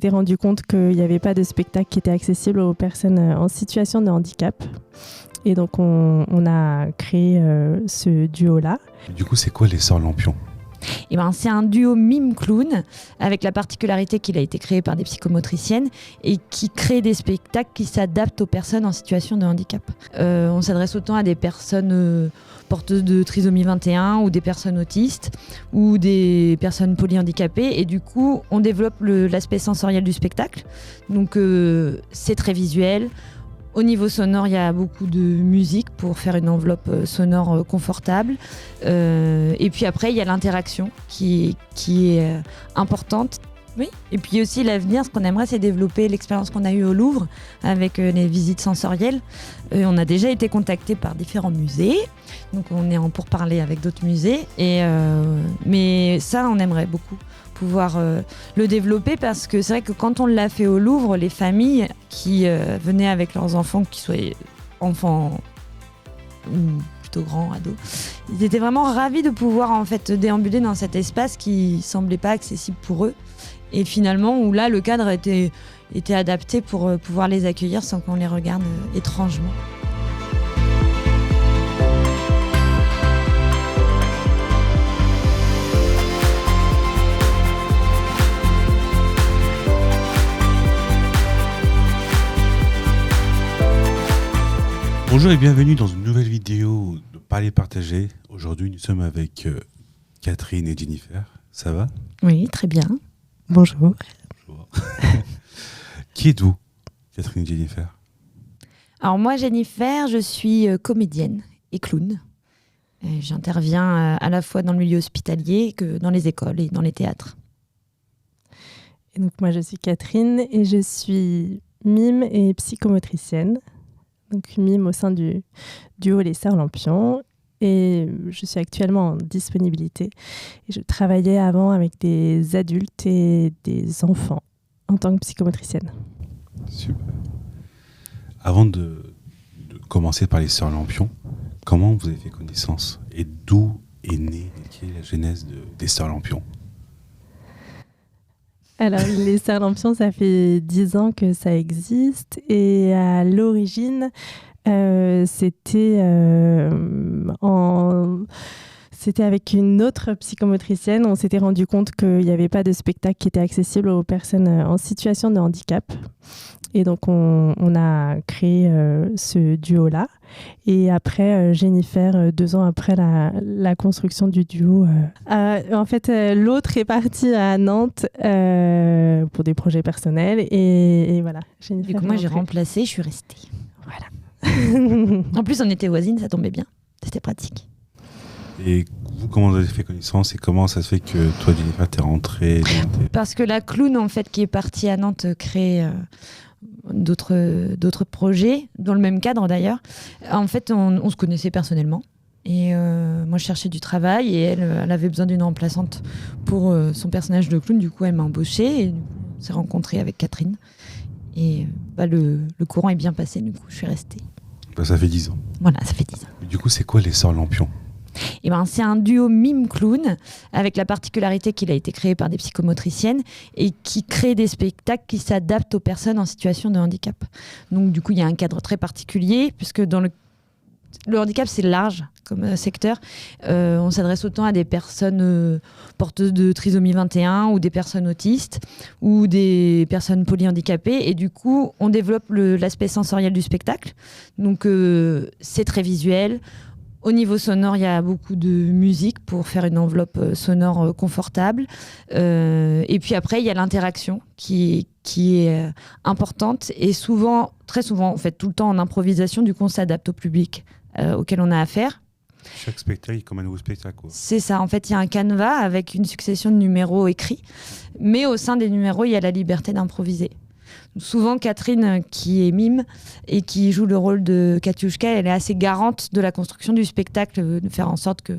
s'est rendu compte qu'il n'y avait pas de spectacle qui était accessible aux personnes en situation de handicap. Et donc, on a créé ce duo-là. Du coup, c'est quoi les Sœurs Lampion ? C'est un duo mime-clown avec la particularité qu'il a été créé par des psychomotriciennes et qui crée des spectacles qui s'adaptent aux personnes en situation de handicap. On s'adresse autant à des personnes porteuses de trisomie 21 ou des personnes autistes ou des personnes polyhandicapées et du coup on développe l'aspect sensoriel du spectacle. Donc c'est très visuel. Au niveau sonore, il y a beaucoup de musique pour faire une enveloppe sonore confortable. Et puis après, il y a l'interaction qui est importante. Oui. Et puis aussi l'avenir, ce qu'on aimerait, c'est développer l'expérience qu'on a eue au Louvre avec les visites sensorielles. On a déjà été contacté par différents musées, donc on est en pourparlers avec d'autres musées. Mais ça, on aimerait beaucoup pouvoir le développer parce que c'est vrai que quand on l'a fait au Louvre, les familles qui venaient avec leurs enfants, qu'ils soient enfants ou plutôt grands, ados, ils étaient vraiment ravis de pouvoir en fait déambuler dans cet espace qui semblait pas accessible pour eux et finalement où là le cadre était adapté pour pouvoir les accueillir sans qu'on les regarde étrangement. Bonjour et bienvenue dans une nouvelle vidéo de Parler Partager. Aujourd'hui, nous sommes avec Catherine et Jennifer. Ça va ? Oui, très bien. Bonjour. Bonjour. Qui êtes-vous, Catherine et Jennifer ? Alors moi, Jennifer, je suis comédienne et clown. J'interviens à la fois dans le milieu hospitalier que dans les écoles et dans les théâtres. Et donc moi, je suis Catherine et je suis mime et psychomotricienne. Donc mime au sein du duo Les Sœurs Lampion. Et je suis actuellement en disponibilité. Et je travaillais avant avec des adultes et des enfants en tant que psychomotricienne. Super. Avant de commencer par Les Sœurs Lampion, comment vous avez fait connaissance et d'où est née, quelle est la genèse des Sœurs Lampion ? Alors, Les Sœurs Lampion, ça fait 10 ans que ça existe. Et à l'origine, c'était avec une autre psychomotricienne. On s'était rendu compte qu'il n'y avait pas de spectacle qui était accessible aux personnes en situation de handicap. Et donc, on a créé ce duo-là. Et après, Jennifer, 2 ans après la construction du duo, en fait, l'autre est partie à Nantes pour des projets personnels. Et voilà, Jennifer. Du coup, moi, j'ai remplacé, je suis restée. Voilà. En plus, on était voisines, ça tombait bien. C'était pratique. Et vous, comment vous avez fait connaissance et comment ça se fait que toi, Jennifer, t'es rentrée Parce que la clown, en fait, qui est partie à Nantes, crée d'autres projets, dans le même cadre d'ailleurs. En fait, on se connaissait personnellement. Et moi, je cherchais du travail et elle avait besoin d'une remplaçante pour son personnage de clown. Du coup, elle m'a embauchée et on s'est rencontrés avec Catherine. Et le courant est bien passé, du coup, je suis restée. Ça fait 10 ans. Voilà, ça fait 10 ans. Et du coup, c'est quoi Les Sœurs Lampion ? C'est un duo mime-clown avec la particularité qu'il a été créé par des psychomotriciennes et qui crée des spectacles qui s'adaptent aux personnes en situation de handicap. Donc du coup, il y a un cadre très particulier puisque dans le handicap, c'est large comme secteur. On s'adresse autant à des personnes porteuses de trisomie 21 ou des personnes autistes ou des personnes polyhandicapées et du coup, on développe l'aspect sensoriel du spectacle. Donc c'est très visuel. Au niveau sonore, il y a beaucoup de musique pour faire une enveloppe sonore confortable. Et puis après, il y a l'interaction qui est importante. Et souvent, très souvent, en fait, tout le temps en improvisation, du coup, on s'adapte au public auquel on a affaire. Chaque spectacle est comme un nouveau spectacle, quoi. C'est ça. En fait, il y a un canevas avec une succession de numéros écrits. Mais au sein des numéros, il y a la liberté d'improviser. Souvent, Catherine, qui est mime et qui joue le rôle de Katiouchka, elle est assez garante de la construction du spectacle, de faire en sorte que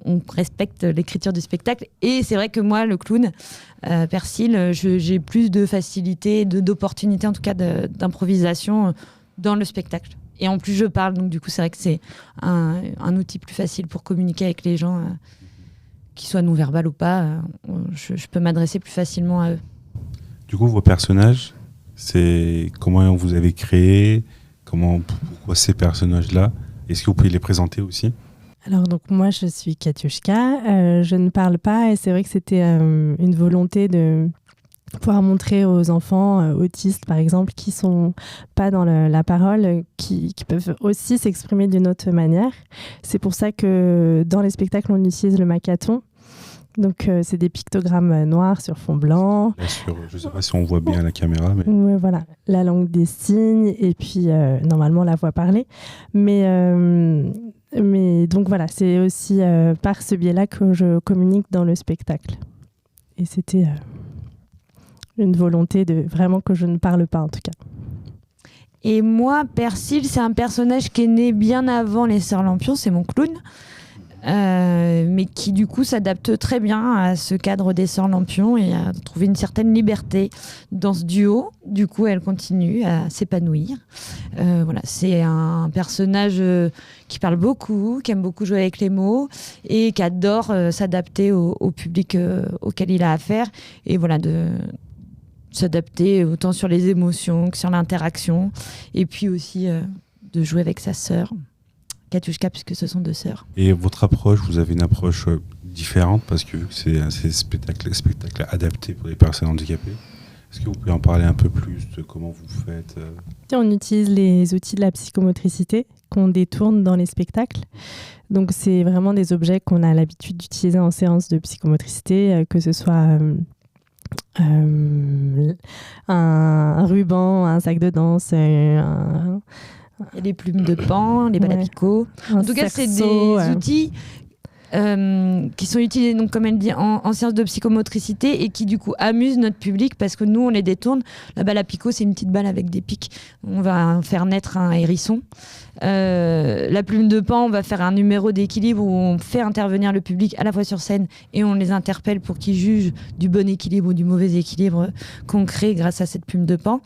on respecte l'écriture du spectacle. Et c'est vrai que moi, le clown, Persil, j'ai plus de facilité, d'opportunité en tout cas d'improvisation dans le spectacle. Et en plus, je parle, donc du coup, c'est vrai que c'est un outil plus facile pour communiquer avec les gens, qu'ils soient non-verbales ou pas. Je peux m'adresser plus facilement à eux. Du coup, vos personnages, c'est comment vous avez créé, pourquoi ces personnages-là? Est-ce que vous pouvez les présenter aussi? Alors donc moi je suis Katiushka, je ne parle pas et c'est vrai que c'était une volonté de pouvoir montrer aux enfants autistes par exemple qui sont pas dans la parole, qui peuvent aussi s'exprimer d'une autre manière. C'est pour ça que dans les spectacles on utilise le macathon. Donc c'est des pictogrammes noirs sur fond blanc. Bien sûr, je ne sais pas si on voit bien à la caméra, mais Ouais, voilà, la langue des signes et puis normalement la voix parlée. Mais donc voilà, c'est aussi par ce biais-là que je communique dans le spectacle. Et c'était une volonté de vraiment que je ne parle pas en tout cas. Et moi, Persil, c'est un personnage qui est né bien avant les Sœurs Lampion, c'est mon clown. Mais qui du coup s'adapte très bien à ce cadre des Sœurs Lampion et a trouvé une certaine liberté dans ce duo. Du coup, elle continue à s'épanouir. Voilà, c'est un personnage qui parle beaucoup, qui aime beaucoup jouer avec les mots et qui adore s'adapter au public auquel il a affaire. Et voilà, de s'adapter autant sur les émotions que sur l'interaction. Et puis aussi de jouer avec sa sœur. Katiushka, puisque ce sont 2 sœurs. Et votre approche, vous avez une approche différente parce que c'est un spectacle adapté pour les personnes handicapées. Est-ce que vous pouvez en parler un peu plus de comment vous faites On utilise les outils de la psychomotricité qu'on détourne dans les spectacles. Donc c'est vraiment des objets qu'on a l'habitude d'utiliser en séance de psychomotricité, que ce soit un ruban, un sac de danse, Il y a des plumes de pan, les balles à picot. En tout cas, c'est des outils qui sont utilisés, donc, comme elle dit, en séance de psychomotricité et qui, du coup, amusent notre public parce que nous, on les détourne. La balle à picot, c'est une petite balle avec des pics. On va faire naître un hérisson. La plume de pan, on va faire un numéro d'équilibre où on fait intervenir le public à la fois sur scène et on les interpelle pour qu'ils jugent du bon équilibre ou du mauvais équilibre qu'on crée grâce à cette plume de pan.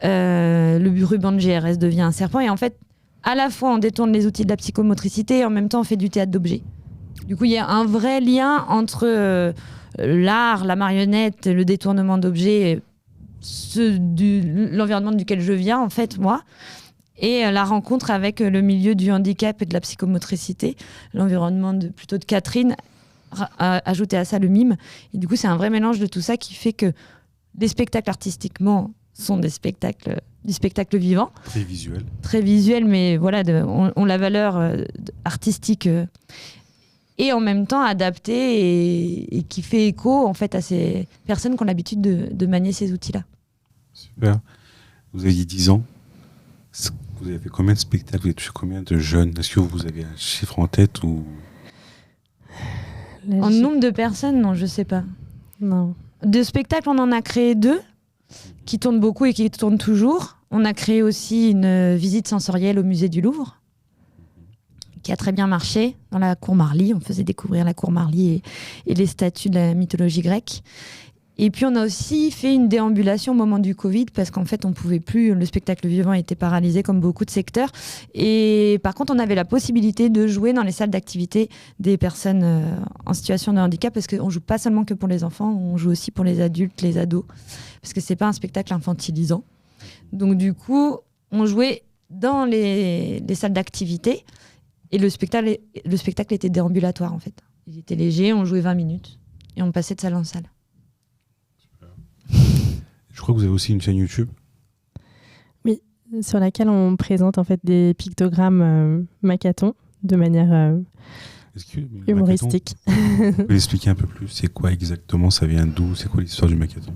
Le ruban de GRS devient un serpent et en fait à la fois on détourne les outils de la psychomotricité et en même temps on fait du théâtre d'objets. Du coup il y a un vrai lien entre l'art, la marionnette, le détournement d'objets, l'environnement duquel je viens en fait moi, et la rencontre avec le milieu du handicap et de la psychomotricité, l'environnement plutôt de Catherine, ajouter à ça le mime, et du coup c'est un vrai mélange de tout ça qui fait que les spectacles artistiquement sont du spectacle vivant. Très visuel, mais voilà, ont la valeur artistique et en même temps adapté et qui fait écho en fait à ces personnes qui ont l'habitude de manier ces outils-là. Super. Vous avez dit 10 ans. Vous avez fait combien de spectacles? Vous avez touché combien de jeunes? Est-ce que vous avez un chiffre en tête ou... En nombre de personnes, non, je sais pas. Non. De spectacles, on en a créé 2. Qui tourne beaucoup et qui tourne toujours. On a créé aussi une visite sensorielle au musée du Louvre, qui a très bien marché dans la cour Marly. On faisait découvrir la cour Marly et les statues de la mythologie grecque. Et puis on a aussi fait une déambulation au moment du Covid parce qu'en fait on pouvait plus, le spectacle vivant était paralysé comme beaucoup de secteurs. Et par contre on avait la possibilité de jouer dans les salles d'activité des personnes en situation de handicap parce qu'on joue pas seulement que pour les enfants, on joue aussi pour les adultes, les ados, parce que c'est pas un spectacle infantilisant. Donc du coup on jouait dans les salles d'activité et le spectacle était déambulatoire en fait. Il était léger, on jouait 20 minutes et on passait de salle en salle. Je crois que vous avez aussi une chaîne YouTube. Oui, sur laquelle on présente en fait des pictogrammes macathon de manière humoristique. Vous pouvez expliquer un peu plus, c'est quoi exactement, ça vient d'où, c'est quoi l'histoire du macathon?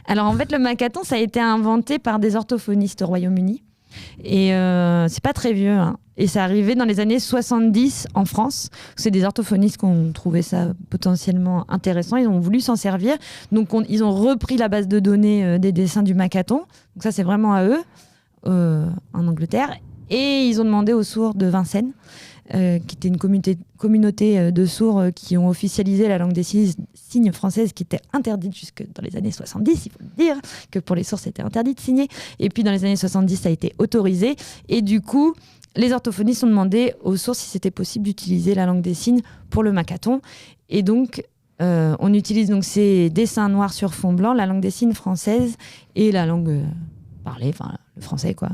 Alors en fait le macathon ça a été inventé par des orthophonistes au Royaume-Uni et c'est pas très vieux hein. Et c'est arrivé dans les années 70 en France. C'est des orthophonistes qui ont trouvé ça potentiellement intéressant. Ils ont voulu s'en servir. Donc, ils ont repris la base de données des dessins du macathon. Donc ça, c'est vraiment à eux, en Angleterre. Et ils ont demandé aux sourds de Vincennes, qui était une communauté de sourds qui ont officialisé la langue des signes française qui était interdite jusque dans les années 70, il faut le dire, que pour les sourds, c'était interdit de signer. Et puis, dans les années 70, ça a été autorisé. Et du coup... Les orthophonistes ont demandé aux sourds si c'était possible d'utiliser la langue des signes pour le macathon. Et donc, On utilise donc ces dessins noirs sur fond blanc, la langue des signes française et la langue parlée, enfin le français quoi,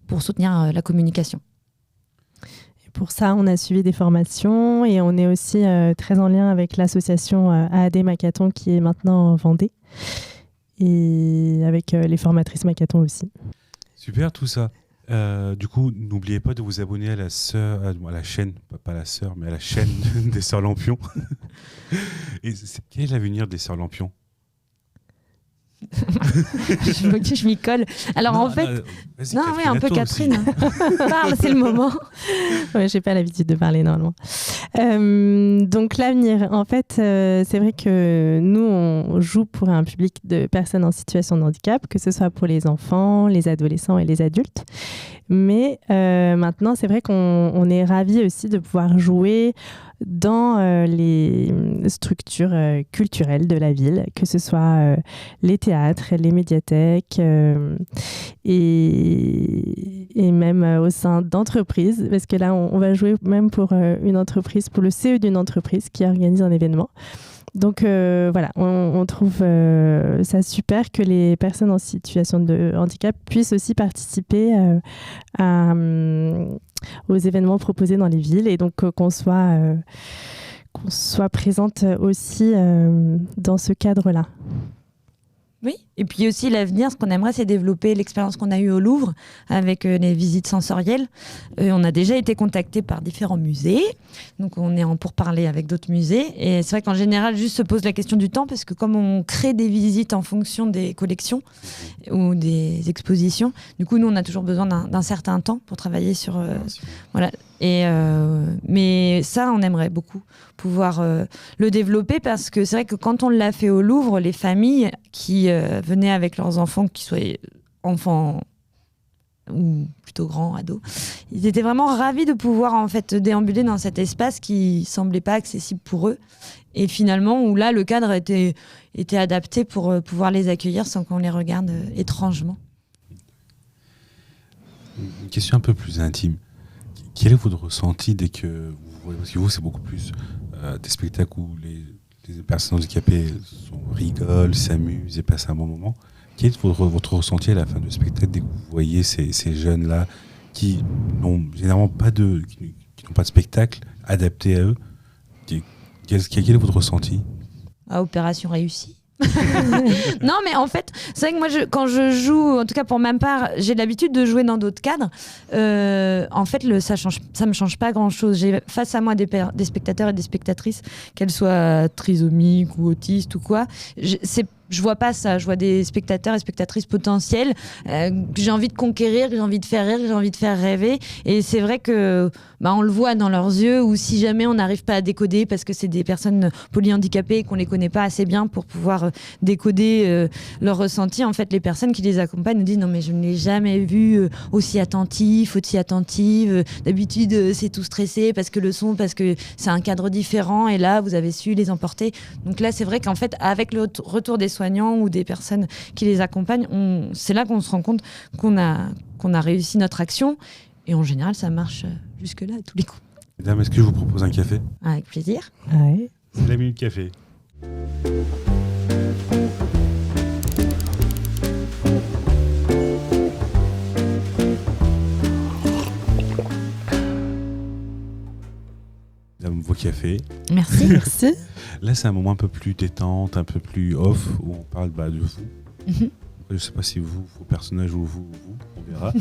pour soutenir la communication. Et pour ça, on a suivi des formations et on est aussi très en lien avec l'association AAD Makaton qui est maintenant en Vendée et avec les formatrices Makaton aussi. Super tout ça. Du coup, n'oubliez pas de vous abonner à la chaîne, pas la sœur, mais à la chaîne des Sœurs Lampion. Et quel est l'avenir des Sœurs Lampion? Je m'y colle. Alors en fait, non, oui, un peu Catherine. Parle, c'est le moment. Ouais, j'ai pas l'habitude de parler normalement. Donc l'avenir, en fait, c'est vrai que nous on joue pour un public de personnes en situation de handicap, que ce soit pour les enfants, les adolescents et les adultes. Mais maintenant, c'est vrai qu'on est ravis aussi de pouvoir jouer dans les structures culturelles de la ville, que ce soit les théâtres, les médiathèques et même au sein d'entreprises, parce que là, on va jouer même pour une entreprise, pour le CE d'une entreprise qui organise un événement. Donc voilà, on trouve ça super que les personnes en situation de handicap puissent aussi participer aux événements proposés dans les villes et donc qu'on soit présente aussi dans ce cadre-là. Oui, et puis aussi l'avenir, ce qu'on aimerait, c'est développer l'expérience qu'on a eue au Louvre avec les visites sensorielles. On a déjà été contacté par différents musées, donc on est en pourparlers avec d'autres musées. Et c'est vrai qu'en général, juste se pose la question du temps, parce que comme on crée des visites en fonction des collections ou des expositions, du coup, nous, on a toujours besoin d'un certain temps pour travailler sur... voilà. Mais ça, on aimerait beaucoup pouvoir le développer, parce que c'est vrai que quand on l'a fait au Louvre, les familles qui venaient avec leurs enfants, qu'ils soient enfants ou plutôt grands, ados, ils étaient vraiment ravis de pouvoir en fait déambuler dans cet espace qui semblait pas accessible pour eux, et finalement où là le cadre était adapté pour pouvoir les accueillir sans qu'on les regarde étrangement. Une question un peu plus intime. Quel est votre ressenti dès que vous voyez, parce que vous c'est beaucoup plus des spectacles où les personnes handicapées rigolent, s'amusent et passent un bon moment. Quel est votre ressenti à la fin du spectacle dès que vous voyez ces jeunes-là qui n'ont généralement pas de spectacle adapté à eux? Quel est votre ressenti? Opération réussie. Non, mais en fait, c'est vrai que moi, quand je joue, en tout cas pour ma part, j'ai l'habitude de jouer dans d'autres cadres. En fait, ça me change pas grand-chose. J'ai face à moi des spectateurs et des spectatrices, qu'elles soient trisomiques ou autistes ou quoi. Je vois pas ça. Je vois des spectateurs et spectatrices potentiels que j'ai envie de conquérir, que j'ai envie de faire rire, que j'ai envie de faire rêver. Et c'est vrai que on le voit dans leurs yeux, ou si jamais on n'arrive pas à décoder parce que c'est des personnes polyhandicapées et qu'on les connaît pas assez bien pour pouvoir décoder leur ressenti. En fait, les personnes qui les accompagnent nous disent non mais je ne l'ai jamais vu aussi attentif, aussi attentive. D'habitude c'est tout stressé parce que c'est un cadre différent, et là vous avez su les emporter. Donc là c'est vrai qu'en fait avec le retour des soignants ou des personnes qui les accompagnent, c'est là qu'on se rend compte qu'on a réussi notre action, et en général ça marche jusque-là à tous les coups. Mesdames, est-ce que je vous propose un café? Avec plaisir. Ouais. C'est la minute café. Vos cafés. Merci. Merci. Là, c'est un moment un peu plus détente, un peu plus off, où on parle de vous. Mm-hmm. Je ne sais pas si vos personnages ou vous, on verra.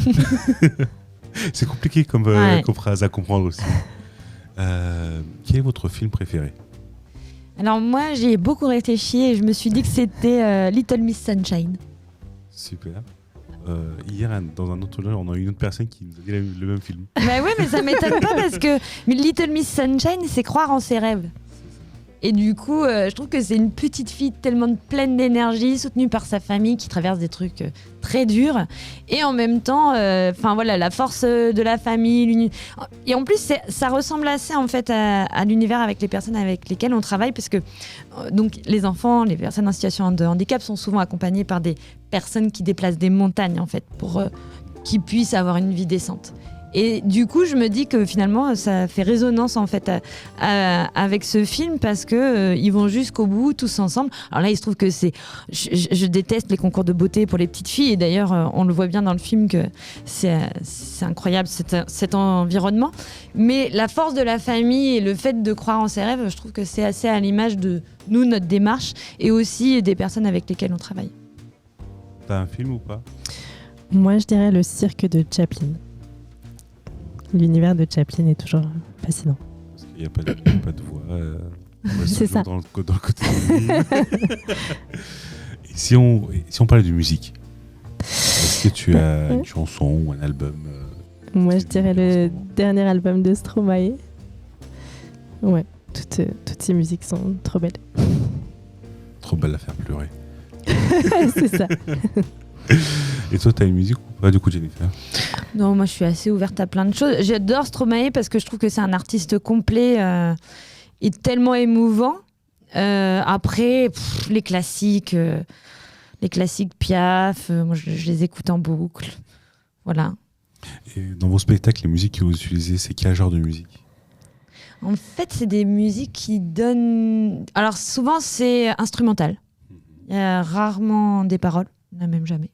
C'est compliqué comme phrase à comprendre aussi. Quel est votre film préféré? Alors moi, j'ai beaucoup réfléchi et je me suis dit que c'était Little Miss Sunshine. Super. Hier, dans un autre genre, on a eu une autre personne qui nous a dit le même film. Bah ouais, mais ça m'étonne pas parce que Little Miss Sunshine, c'est croire en ses rêves. Et du coup, je trouve que c'est une petite fille tellement pleine d'énergie, soutenue par sa famille, qui traverse des trucs très durs. Et en même temps, la force de la famille. Et en plus, ça ressemble assez en fait à l'univers avec les personnes avec lesquelles on travaille, parce que donc les enfants, les personnes en situation de handicap sont souvent accompagnées par des personnes qui déplacent des montagnes en fait pour qu'ils puissent avoir une vie décente. Et du coup, je me dis que finalement, ça fait résonance en fait avec ce film parce que ils vont jusqu'au bout tous ensemble. Alors là, il se trouve que je déteste les concours de beauté pour les petites filles et d'ailleurs, on le voit bien dans le film que c'est incroyable cet environnement. Mais la force de la famille et le fait de croire en ses rêves, je trouve que c'est assez à l'image de nous, notre démarche et aussi des personnes avec lesquelles on travaille. T'as un film ou pas? Moi, je dirais le cirque de Chaplin. L'univers de Chaplin est toujours fascinant. Parce qu'il n'y a pas de voix. C'est ça. Dans le côté de l'île. Et si on parlait de musique, est-ce que tu as une chanson ou un album Moi, je dirais le dernier album de Stromae. Ouais, toutes ces musiques sont trop belles. Trop belle à faire pleurer. C'est ça. Et toi, t'as une musique ou pas du coup, Jennifer? Non, moi je suis assez ouverte à plein de choses. J'adore Stromae parce que je trouve que c'est un artiste complet et tellement émouvant. Après, les classiques Piaf, moi je les écoute en boucle. Voilà. Et dans vos spectacles, les musiques que vous utilisez, c'est quel genre de musique? En fait, c'est des musiques qui donnent... Alors souvent, c'est instrumental. Il y a rarement des paroles, il n'y en a même jamais.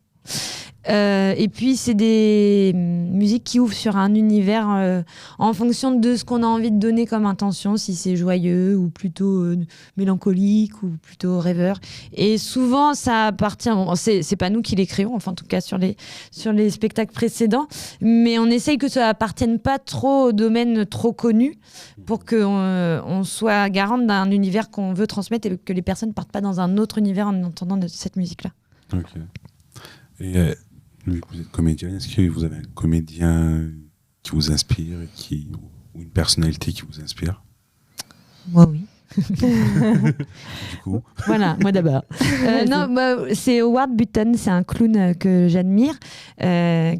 Et puis, c'est des musiques qui ouvrent sur un univers en fonction de ce qu'on a envie de donner comme intention, si c'est joyeux ou plutôt mélancolique ou plutôt rêveur. Et souvent, ça appartient... Bon, c'est pas nous qui les créons, enfin en tout cas sur les spectacles précédents, mais on essaye que ça appartienne pas trop au domaine trop connu pour qu'on soit garante d'un univers qu'on veut transmettre et que les personnes partent pas dans un autre univers en entendant cette musique-là. Ok. Et vu que vous êtes comédienne, est-ce que vous avez un comédien qui vous inspire ou une personnalité qui vous inspire? Moi, oui. Du coup. Voilà, moi d'abord. Non, c'est Howard Button, c'est un clown que j'admire,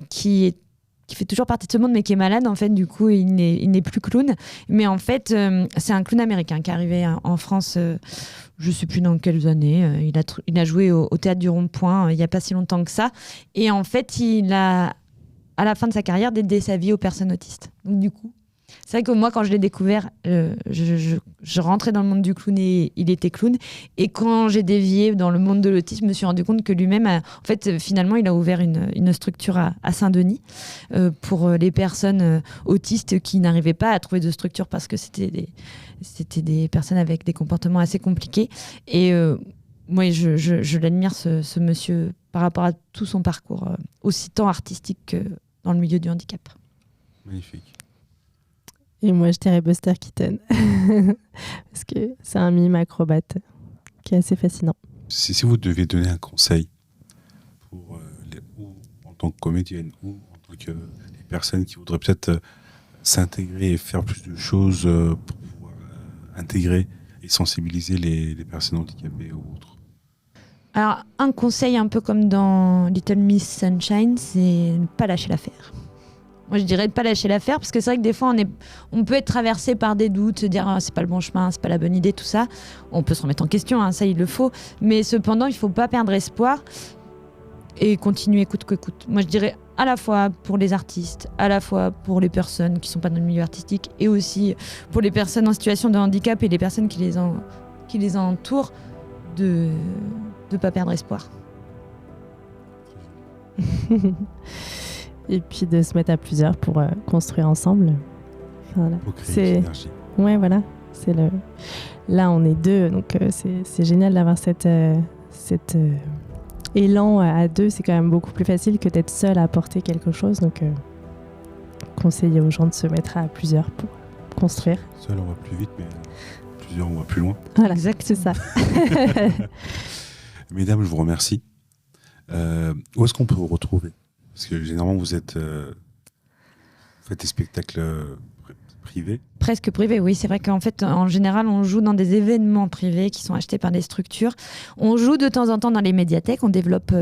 qui fait toujours partie de ce monde, mais qui est malade en fait. Du coup, il n'est plus clown. Mais en fait, c'est un clown américain qui est arrivé en France. Je ne sais plus dans quelles années. Il a joué au Théâtre du Rond-Point il n'y a pas si longtemps que ça. Et en fait, il a, à la fin de sa carrière, dédié sa vie aux personnes autistes. Donc du coup, c'est vrai que moi, quand je l'ai découvert, je rentrais dans le monde du clown et il était clown. Et quand j'ai dévié dans le monde de l'autisme, je me suis rendu compte que lui-même, en fait, finalement, il a ouvert une structure à Saint-Denis pour les personnes autistes qui n'arrivaient pas à trouver de structure parce que c'était des personnes avec des comportements assez compliqués. Et moi, je l'admire, ce monsieur, par rapport à tout son parcours, aussi tant artistique que dans le milieu du handicap. Magnifique. Et moi, je dirais Buster Keaton. Parce que c'est un mime acrobate qui est assez fascinant. Si vous deviez donner un conseil pour ou en tant que comédienne ou en tant que les personnes qui voudraient peut-être s'intégrer et faire plus de choses pour pouvoir intégrer et sensibiliser les personnes handicapées ou autres. Alors, un conseil un peu comme dans Little Miss Sunshine, c'est ne pas lâcher l'affaire. Moi, je dirais de ne pas lâcher l'affaire, parce que c'est vrai que des fois, on peut être traversé par des doutes, se dire c'est pas le bon chemin, c'est pas la bonne idée, tout ça. On peut se remettre en question, hein, ça, il le faut. Mais cependant, il faut pas perdre espoir et continuer coûte que coûte. Moi, je dirais à la fois pour les artistes, à la fois pour les personnes qui sont pas dans le milieu artistique, et aussi pour les personnes en situation de handicap et les personnes qui les entourent, de ne pas perdre espoir. Et puis de se mettre à plusieurs pour construire ensemble. Voilà. Pour créer une synergie. Ouais, voilà. Là, on est deux, donc c'est génial d'avoir cet élan à deux. C'est quand même beaucoup plus facile que d'être seul à porter quelque chose. Donc, conseiller aux gens de se mettre à plusieurs pour construire. Seul, on va plus vite, mais plusieurs, on va plus loin. Voilà, Exact. c'est ça. Mesdames, je vous remercie. Où est-ce qu'on peut vous retrouver? Parce que généralement, vous faites des spectacles privés. presque privé. Oui, c'est vrai qu'en fait, en général, on joue dans des événements privés qui sont achetés par des structures. On joue de temps en temps dans les médiathèques. On développe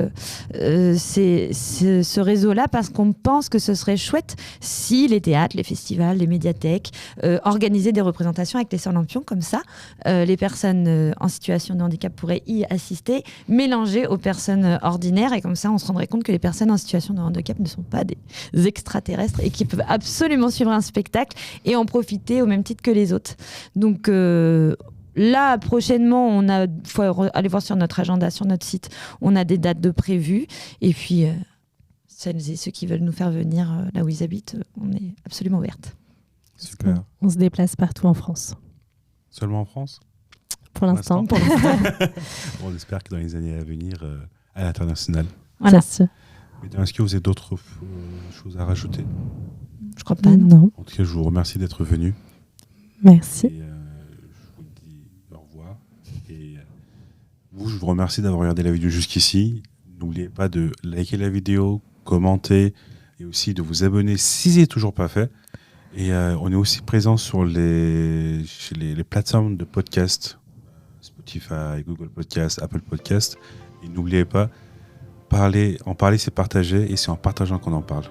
ce réseau-là parce qu'on pense que ce serait chouette si les théâtres, les festivals, les médiathèques organisaient des représentations avec les Sœurs Lampion. Comme ça, les personnes en situation de handicap pourraient y assister, mélangées aux personnes ordinaires. Et comme ça, on se rendrait compte que les personnes en situation de handicap ne sont pas des extraterrestres et qui peuvent absolument suivre un spectacle et en profiter au même titre que les autres. Donc là, prochainement, faut aller voir sur notre agenda, sur notre site, on a des dates de prévues. Et puis, celles et ceux qui veulent nous faire venir là où ils habitent, on est absolument ouverte. Super. On se déplace partout en France. Seulement en France ? Pour l'instant. On espère que dans les années à venir, à l'international. Voilà. Est-ce que vous avez d'autres choses à rajouter ? Je crois pas, non. En tout cas, je vous remercie d'être venu. Merci. Et, je vous dis au revoir. Et je vous remercie d'avoir regardé la vidéo jusqu'ici. N'oubliez pas de liker la vidéo, commenter et aussi de vous abonner si ce n'est toujours pas fait. Et on est aussi présent sur les plateformes de podcast, Spotify, Google Podcast, Apple Podcast. Et n'oubliez pas, en parler, c'est partager, et c'est en partageant qu'on en parle.